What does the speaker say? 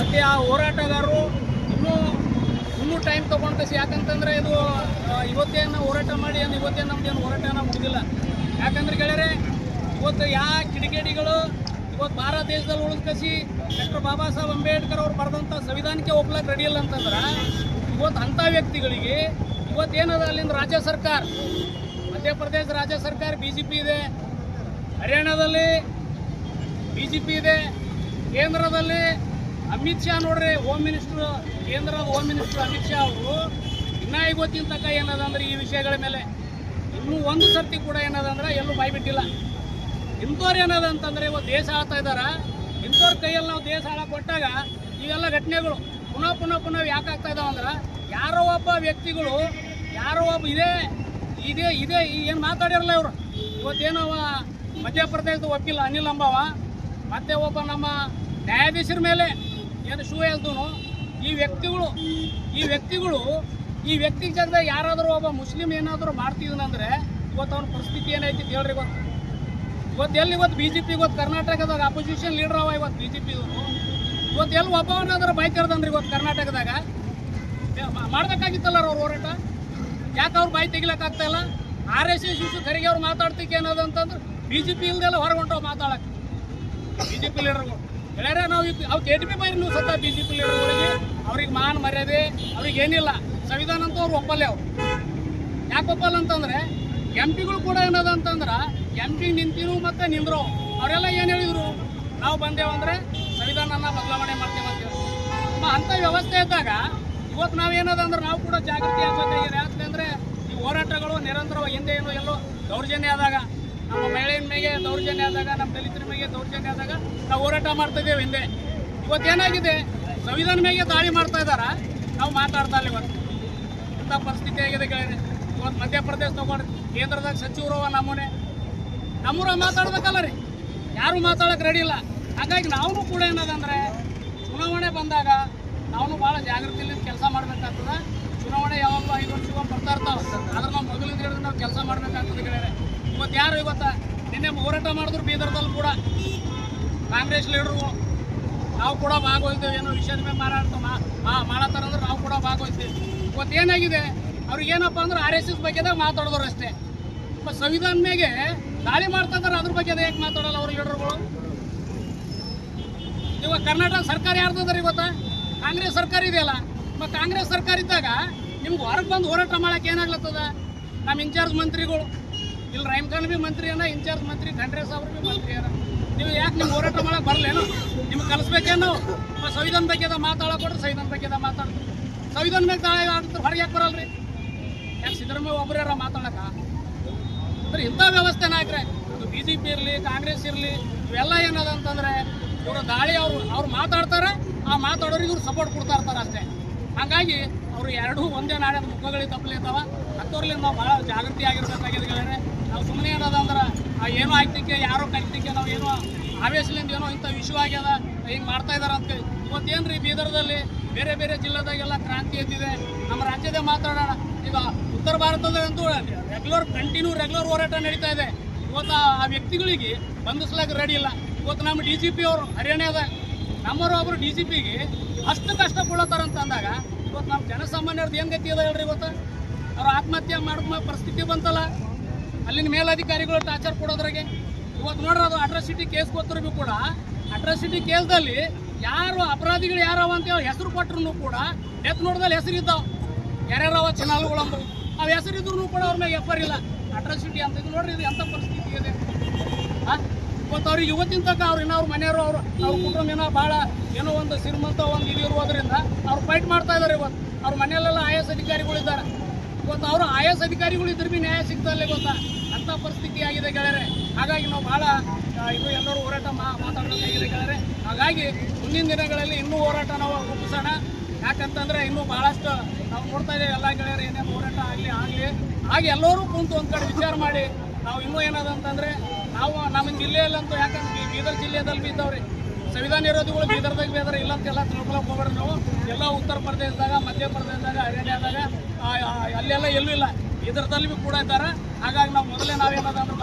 ಮತ್ತು ಆ ಹೋರಾಟಗಾರರು ಇನ್ನೂ ಟೈಮ್ ತೊಗೊಂಡು ಯಾಕಂತಂದರೆ ಇದು ಇವತ್ತೇನು ಹೋರಾಟ ಮಾಡಿ ಇವತ್ತೇನು ನಮ್ದೇನು ಹೋರಾಟನ ಮುಗಿದಿಲ್ಲ. ಯಾಕಂದ್ರೆ ಗೆಳೆಯರೆ, ಇವತ್ತು ಕಿಡಿಗೇಡಿಗಳು ಇವತ್ತು ಭಾರತ ದೇಶದಲ್ಲಿ ಉಳಿದ್ಕಸಿ ಡಾಕ್ಟರ್ ಬಾಬಾ ಸಾಹೇಬ್ ಅಂಬೇಡ್ಕರ್ ಅವ್ರು ಬರೆದಂಥ ಸಂವಿಧಾನಕ್ಕೆ ಒಪ್ಲಕ್ಕೆ ರೆಡಿ ಇಲ್ಲ ಅಂತಂದ್ರೆ ಇವತ್ತು ಅಂಥ ವ್ಯಕ್ತಿಗಳಿಗೆ ಇವತ್ತೇನದ ಅಲ್ಲಿಂದ ರಾಜ್ಯ ಸರ್ಕಾರ, ಮಧ್ಯಪ್ರದೇಶ ರಾಜ್ಯ ಸರ್ಕಾರ BJP ಇದೆ, ಹರಿಯಾಣದಲ್ಲಿ BJP ಇದೆ, ಕೇಂದ್ರದಲ್ಲಿ ಅಮಿತ್ ಶಾ ನೋಡ್ರಿ ಹೋಮ್ ಮಿನಿಸ್ಟ್ರು, ಕೇಂದ್ರದ ಹೋಮ್ ಮಿನಿಸ್ಟರ್ ಅಮಿತ್ ಶಾ ಅವರು ಇನ್ನೂ ಇವತ್ತಿನ ತನಕ ಏನದ ಅಂದ್ರೆ ಈ ವಿಷಯಗಳ ಮೇಲೆ ಇನ್ನೂ ಒಂದು ಸರ್ತಿ ಕೂಡ ಏನದಂದ್ರೆ ಎಲ್ಲೂ ಬಾಯ್ಬಿಟ್ಟಿಲ್ಲ. ಇಂಥವ್ರು ಏನದ ಅಂತಂದರೆ ಇವತ್ತು ದೇಶ ಆಳ್ತಾ ಇದ್ದಾರ, ಇಂಥವ್ರ ಕೈಯಲ್ಲಿ ನಾವು ದೇಶ ಆಳಕ್ಕೆ ಕೊಟ್ಟಾಗ ಇವೆಲ್ಲ ಘಟನೆಗಳು ಪುನಃ ಯಾಕೆ ಆಗ್ತಾ ಇದಾವೆ ಅಂದ್ರೆ ಯಾರೋ ಒಬ್ಬ ವ್ಯಕ್ತಿಗಳು ಯಾರೋ ಒಬ್ಬ ಇದೇ ಏನು ಮಾತಾಡಿರಲ್ಲ ಇವರು. ಇವತ್ತೇನೋ ಮಧ್ಯಪ್ರದೇಶದ ವಕೀಲ ಅನಿಲ್ ಅಂಬಾವ ಮತ್ತು ಒಬ್ಬ ನಮ್ಮ ನ್ಯಾಯಾಧೀಶರ ಮೇಲೆ ಏನು ಶೂ ಎಲ್ದನು ಈ ವ್ಯಕ್ತಿ ಜಾಗದಾಗ ಯಾರಾದರೂ ಒಬ್ಬ ಮುಸ್ಲಿಂ ಏನಾದರೂ ಮಾಡ್ತಿದ್ದನಂದ್ರೆ ಇವತ್ತು ಅವನ ಪರಿಸ್ಥಿತಿ ಏನೈತಿ ಹೇಳ್ರಿ. ಇವತ್ತು BJP ಕರ್ನಾಟಕದಾಗ ಅಪೋಸಿಷನ್ ಲೀಡರ್ ಅವ ಇವತ್ತು BJP ಇವತ್ತು ಎಲ್ಲಿ ಒಬ್ಬವನಾದ್ರೂ ಬೈಕ್ ಕರೆದನ್ರಿ ಇವತ್ತು ಕರ್ನಾಟಕದಾಗ ಮಾಡ್ಬೇಕಾಗಿತ್ತಲ್ಲ ಅವ್ರ ಹೋರಾಟ. ಯಾಕೆ ಅವ್ರು ಬಾಯಿ ತೆಗಿಲಕ್ಕಾಗ್ತಾ ಇಲ್ಲ? RSS ಖರಿಗೆ ಅವ್ರು ಮಾತಾಡ್ತಿಕ್ಕೆ ಏನದು ಅಂತಂದ್ರೆ BJP ಇಲ್ದೆಲ್ಲ ಹೊರಗೊಂಟವು ಮಾತಾಡಕ್ಕೆ BJP ಲೀಡರ್ಗಳು ಹೇಳ್ಯಾರ. ನಾವು ಅವ್ರು KTP ಬೈರಿ ನೀವು ಸತ್ತ BJP ಲೀಡರ್ಗಳಿಗೆ ಅವ್ರಿಗೆ ಮಾನ್ ಮರ್ಯಾದೆ ಅವ್ರಿಗೆ ಏನಿಲ್ಲ. ಸಂವಿಧಾನ ಅಂತೂ ಅವ್ರು ಒಪ್ಪಲ್ಲೇ. ಅವ್ರು ಯಾಕೆ ಒಪ್ಪಲ್ಲ ಅಂತಂದ್ರೆ MP ಕೂಡ ಏನದ ಅಂತಂದ್ರೆ MP ನಿಂತಿರು ಮತ್ತು ನಿಂದ್ರು ಅವರೆಲ್ಲ ಏನು ಹೇಳಿದ್ರು, ನಾವು ಬಂದೇವಂದ್ರೆ ಸಂವಿಧಾನನ ಬದಲಾವಣೆ ಮಾಡ್ತೇವೆ ಅಂತೇಳಿ. ಅಂಥ ವ್ಯವಸ್ಥೆ ಇದ್ದಾಗ ಇವತ್ತು ನಾವೇನದ ಅಂದ್ರೆ ನಾವು ಕೂಡ ಜಾಗೃತಿ ಆಗಬೇಕಾಗಿದೆ. ಯಾಕಂದರೆ ಈ ಹೋರಾಟಗಳು ನಿರಂತರವಾಗಿ ಹಿಂದೆ ಏನೋ ಎಲ್ಲೋ ದೌರ್ಜನ್ಯ ಆದಾಗ, ನಮ್ಮ ಮಹಿಳೆಯ ಮೇಲೆ ದೌರ್ಜನ್ಯ ಆದಾಗ, ನಮ್ಮ ದಲಿತರ ಮೇಲೆ ದೌರ್ಜನ್ಯ ಆದಾಗ ನಾವು ಹೋರಾಟ ಮಾಡ್ತಿದ್ದೇವೆ ಹಿಂದೆ. ಇವತ್ತೇನಾಗಿದೆ, ಸಂವಿಧಾನ ಮೇಲೆ ದಾಳಿ ಮಾಡ್ತಾ ಇದ್ದಾರ, ನಾವು ಮಾತಾಡ್ತಾ ಇಲ್ಲ. ಇವತ್ತು ಇಂಥ ಪರಿಸ್ಥಿತಿ ಆಗಿದೆ ಗೆಳೆಯರೆ. ಇವತ್ತು ಮಧ್ಯಪ್ರದೇಶ ತಗೊಂಡ್ರಿ, ಕೇಂದ್ರದಾಗ ಸಚಿವರು ನಮ್ಮೂರ ಮಾತಾಡ್ಬೇಕಲ್ಲ ರೀ, ಯಾರು ಮಾತಾಡೋಕೆ ರೆಡಿ ಇಲ್ಲ. ಹಾಗಾಗಿ ನಾವು ಕೂಡ ಏನದಂದರೆ ಚುನಾವಣೆ ಬಂದಾಗ ನಾವು ಭಾಳ ಜಾಗೃತಿಯಲ್ಲಿ ಕೆಲಸ ಮಾಡಬೇಕಾಗ್ತದೆ. ಚುನಾವಣೆ ಯಾವಾಗಲೂ 5 ವರ್ಷಕ್ಕೊಮ್ಮೆ ಬರ್ತಾ ಇರ್ತಾವೆ, ಆದ್ರೆ ನಾವು ಮೊದಲಿಂದ ಹಿಡಿದು ನಾವು ಕೆಲಸ ಮಾಡಬೇಕಾಗ್ತದೆ ಗೆಳೆಯರೆ. ಇವತ್ತು ನಿನ್ನೆ ಹೋರಾಟ ಮಾಡಿದ್ರು ಬೀದರ್ದಲ್ಲಿ ಕೂಡ ಕಾಂಗ್ರೆಸ್ ಲೀಡರ್ಗಳು ನಾವು ಕೂಡ ಭಾಗವಹಿಸ್ತೇವೆ. ಏನೋ ವಿಷಯದ ಮೇಲೆ ಮಾಡತ್ತಾರಂದ್ರೆ ನಾವು ಕೂಡ ಭಾಗವಹಿಸ್ತೀವಿ. ಇವತ್ತು ಏನಾಗಿದೆ, ಅವ್ರಿಗೇನಪ್ಪ ಅಂದ್ರೆ RSS ಬಗ್ಗೆದಾಗ ಮಾತಾಡೋರು ಅಷ್ಟೇ. ಸಂವಿಧಾನ ಮೇಲೆ ದಾಳಿ ಮಾಡ್ತಾ ಇದ್ದಾರೆ, ಅದ್ರ ಬಗ್ಗೆ ಯಾಕೆ ಮಾತಾಡಲ್ಲ ಅವ್ರ ಲೀಡರ್ಗಳು? ಇವಾಗ ಕರ್ನಾಟಕ ಸರ್ಕಾರ ಯಾರ್ದಾದ್ರೆ ಇವತ್ತು ಕಾಂಗ್ರೆಸ್ ಸರ್ಕಾರ ಇದೆಯಲ್ಲ, ಮತ್ತು ಕಾಂಗ್ರೆಸ್ ಸರ್ಕಾರ ಇದ್ದಾಗ ನಿಮ್ಗೆ ಹೊರಗೆ ಬಂದು ಹೋರಾಟ ಮಾಡೋಕೆ ಏನಾಗ್ಲತ್ತದ? ನಮ್ಮ ಇನ್ಚಾರ್ಜ್ ಮಂತ್ರಿಗಳು ಇಲ್ಲಿ ರಹೀಮ್ ಖಾನ್ ಮಂತ್ರಿ ಇನ್ಚಾರ್ಜ್ ಮಂತ್ರಿ ಖಂಡ್ರೆ ಸಾಬ್ರು ಮಂತ್ರಿ ನೀವು ಯಾಕೆ ನಿಮ್ಮ ಹೋರಾಟ ಮಾಡೋಕೆ ಬರಲೇನು? ನಿಮ್ಗೆ ಕಲಿಸ್ಬೇಕೇನು? ಸಂವಿಧಾನ ಬಗ್ಗೆ ಮಾತಾಡೋಕೊಟ್ರೆ ಸಂವಿಧಾನ ಬಗ್ಗೆ ಮಾತಾಡ್ತಾರೆ, ಸಂವಿಧಾನ ಮೇಲೆ ದಾಳಿ ಆಡ್ತಾರೆ, ಹೊರಗೆ ಯಾಕೆ ಬರಲ್ರಿ? ಯಾಕೆ ಸಿದ್ದರಾಮಯ್ಯ ಒಬ್ಬರ ಮಾತಾಡೋಕೆ? ಅಂದ್ರೆ ಇಂಥ ವ್ಯವಸ್ಥೆ ನಾಯಕ್ರೆ, ಅದು BJP ಇರಲಿ ಕಾಂಗ್ರೆಸ್ ಇರಲಿ, ಇವೆಲ್ಲ ಏನದ ಅಂತಂದರೆ ಇವರು ದಾಳಿ ಅವ್ರು ಮಾತಾಡ್ತಾರೆ, ಆ ಮಾತಾಡೋರಿಗೆ ಇವ್ರು ಸಪೋರ್ಟ್ ಕೊಡ್ತಾ ಇರ್ತಾರೆ ಅಷ್ಟೇ. ಹಾಗಾಗಿ ಅವರು ಎರಡೂ ಒಂದೇ ನಾಣ್ಯದ ಮುಖಗಳಿಗೆ ತಪ್ಪಲಿರ್ತಾವೆ. ಅಂಥವ್ರಲ್ಲಿ ನಾವು ಭಾಳ ಜಾಗೃತಿ ಆಗಿರ್ಬೇಕಾಗಿದೆ ಗೆಳೆಯರೆ. ನಾವು ಸುಮ್ಮನೆ ಏನದ ಅಂದ್ರೆ ಏನೋ ಆಗ್ತಿಕ್ಕೆ ಯಾರೋ ಕಲಿತಿಕ್ಕೆ ನಾವು ಏನೋ ಆವೇಶದಿಂದ ಏನೋ ಇಂಥ ವಿಷಯ ಆಗ್ಯದ ಹಿಂಗೆ ಮಾಡ್ತಾ ಇದ್ದಾರೆ ಅಂತ. ಇವತ್ತೇನು ರೀ ಬೀದರ್ದಲ್ಲಿ ಬೇರೆ ಜಿಲ್ಲೆದಾಗೆಲ್ಲ ಕ್ರಾಂತಿ ಎದ್ದಿದೆ. ನಮ್ಮ ರಾಜ್ಯದೇ ಮಾತಾಡೋಣ. ಈಗ ಉತ್ತರ ಭಾರತದಂತೂ ರೆಗ್ಯುಲರ್ ಹೋರಾಟ ನಡೀತಾ ಇದೆ. ಇವತ್ತು ಆ ವ್ಯಕ್ತಿಗಳಿಗೆ ಬಂಧಿಸ್ಲಾಕ ರೆಡಿ ಇಲ್ಲ. ಇವತ್ತು ನಮ್ಮ DGP ಅವರು ಹರಿಯಾಣದ ನಮ್ಮವರು ಒಬ್ಬರು DGPಗೆ ಅಷ್ಟು ಕಷ್ಟ ಕೊಡತ್ತಾರಂತ ಅಂದಾಗ ಇವತ್ತು ನಮ್ಮ ಜನಸಾಮಾನ್ಯರದ್ದು ಏನು ಗತಿ ಅದ ಹೇಳ್ರಿ? ಇವತ್ತು ಅವ್ರು ಆತ್ಮಹತ್ಯೆ ಮಾಡೋ ಪರಿಸ್ಥಿತಿ ಬಂತಲ್ಲ, ಅಲ್ಲಿನ ಮೇಲಧಿಕಾರಿಗಳು ಟಾರ್ಚರ್ ಕೊಡೋದ್ರಾಗೆ. ಇವತ್ತು ನೋಡ್ರಿ, ಅದು ಅಟ್ರಾಸಿಟಿ ಕೇಸ್ ಗೊತ್ತಿರಬೇಕು ಕೂಡ, ಅಟ್ರಾಸಿಟಿ ಕೇಸ್ದಲ್ಲಿ ಯಾರು ಅಪರಾಧಿಗಳು ಯಾರವ ಅಂತೇಳಿ ಹೆಸರು ಕೊಟ್ಟರು ಕೂಡ ಡೆತ್ ನೋಡ್ದಲ್ಲಿ ಹೆಸರಿದ್ದಾವೆ, ಯಾರ್ಯಾರವ ಚಿನಾಲುಗಳಂಬು ಅವು ಹೆಸರಿದ್ರು ಕೂಡ ಅವ್ರ ಮೇಲೆ FIR ಇಲ್ಲ. ಅಟ್ರಾಸಿಟಿ ಅಂತ ಇದು ನೋಡ್ರಿ, ಇದು ಎಂಥ ಪರಿಸ್ಥಿತಿ ಇದೆ. ಇವತ್ತು ಅವ್ರಿಗೆ ಇವತ್ತಿನ ತನಕ ಅವ್ರ ಮನೆಯವರು ಅವ್ರ ಕುಟುಂಬ ಭಾಳ ಏನೋ ಒಂದು ಶ್ರೀಮಂತ ಒಂದು ಇದು ಇರೋದ್ರಿಂದ ಅವ್ರು ಫೈಟ್ ಮಾಡ್ತಾ ಇದ್ದಾರೆ. ಇವತ್ತು ಅವ್ರ ಮನೆಯಲ್ಲೆಲ್ಲ IAS ಅಧಿಕಾರಿಗಳಿದ್ದಾರೆ. ಇವತ್ತು ಅವರು IAS ಅಧಿಕಾರಿಗಳು ಇದ್ರೆ ಭೀ ನ್ಯಾಯ ಸಿಗ್ತಲ್ಲ ಗೊತ್ತಾ? ಅಂಥ ಪರಿಸ್ಥಿತಿ ಆಗಿದೆ ಗೆಳೆಯರೆ. ಹಾಗಾಗಿ ನಾವು ಭಾಳ ಇದು ಎಲ್ಲರೂ ಹೋರಾಟ ಮಾತಾಡಬೇಕಾಗಿದೆ ಗೆಳೆಯರೆ. ಹಾಗಾಗಿ ಮುಂದಿನ ದಿನಗಳಲ್ಲಿ ಇನ್ನೂ ಹೋರಾಟ ನಾವು ರೂಪಿಸೋಣ. ಯಾಕಂತಂದರೆ ಇನ್ನೂ ಭಾಳಷ್ಟು ನಾವು ನೋಡ್ತಾ ಇದ್ದೇವೆ ಎಲ್ಲ ಗೆಳೆಯರು ಏನೇನು ಹೋರಾಟ ಹಾಗೆ ಎಲ್ಲರೂ ಕುಂತು ಒಂದು ಕಡೆ ವಿಚಾರ ಮಾಡಿ ನಾವು ಇನ್ನೂ ಏನದ ಅಂತಂದರೆ ನಾವು ನಮ್ಮ ಜಿಲ್ಲೆಯಲ್ಲಂತೂ, ಯಾಕಂದ್ರೆ ಬೀದರ್ ಜಿಲ್ಲೆಯಲ್ಲಿ ಬಿ ಇದ್ದಾವ್ರಿ ಸಂವಿಧಾನ ವಿರೋಧಿಗಳು ಬೀದರ್ದಾಗ ಬೇದ್ರೆ ಇಲ್ಲ ಅಂತೆಲ್ಲ ತಿಳ್ಕೊಳಕ್ಕೆ ಹೋಗ್ಬೇಡ್ರಿ ನಾವು. ಎಲ್ಲ ಉತ್ತರ ಪ್ರದೇಶದಾಗ, ಮಧ್ಯಪ್ರದೇಶದಾಗ, ಹರಿಯಾಣದಾಗ ಅಲ್ಲೆಲ್ಲ ಎಲ್ಲೂ ಇಲ್ಲ, ಬೀದರ್ದಲ್ಲಿ ಕೂಡ ಇದ್ದಾರೆ. ಹಾಗಾಗಿ ನಾವು ಮೊದಲೇ ನಾವೇನದ ಅಂದ್ರೆ